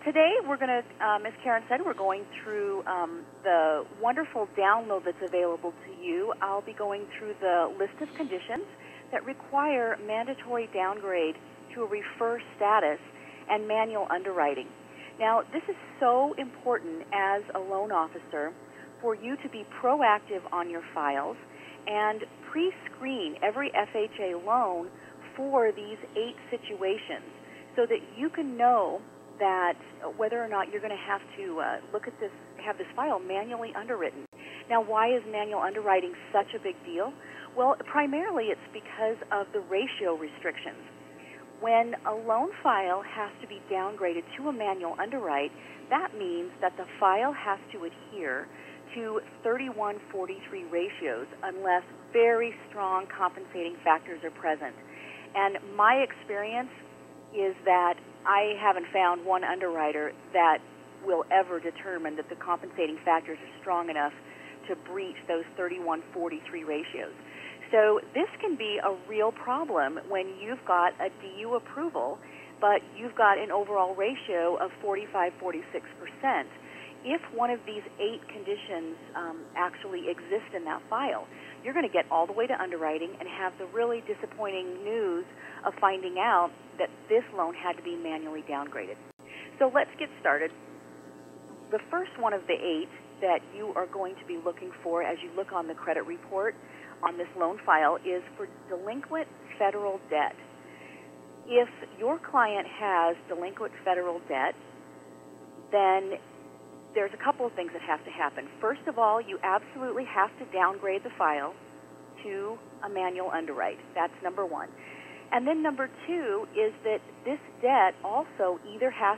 Today we're going to, as Karen said, we're going through the wonderful download that's available to you. I'll be going through the list of conditions that require mandatory downgrade to a refer status and manual underwriting. Now, this is so important as a loan officer for you to be proactive on your files and pre-screen every FHA loan for these 8 situations so that you can know that whether or not you're going to have to look at this, have this file manually underwritten. Now, why is manual underwriting such a big deal? Well, primarily it's because of the ratio restrictions. When a loan file has to be downgraded to a manual underwrite, that means that the file has to adhere to 31:43 ratios unless very strong compensating factors are present. And my experience is that I haven't found one underwriter that will ever determine that the compensating factors are strong enough to breach those 31:43 ratios. So this can be a real problem when you've got a DU approval, but you've got an overall ratio of 45-46%. If one of these 8 conditions actually exist in that file, you're going to get all the way to underwriting and have the really disappointing news of finding out that this loan had to be manually downgraded. So let's get started. The first one of the 8 that you are going to be looking for as you look on the credit report on this loan file is for delinquent federal debt. If your client has delinquent federal debt, then there's a couple of things that have to happen. First of all, you absolutely have to downgrade the file to a manual underwrite. That's number one. And then number 2 is that this debt also either has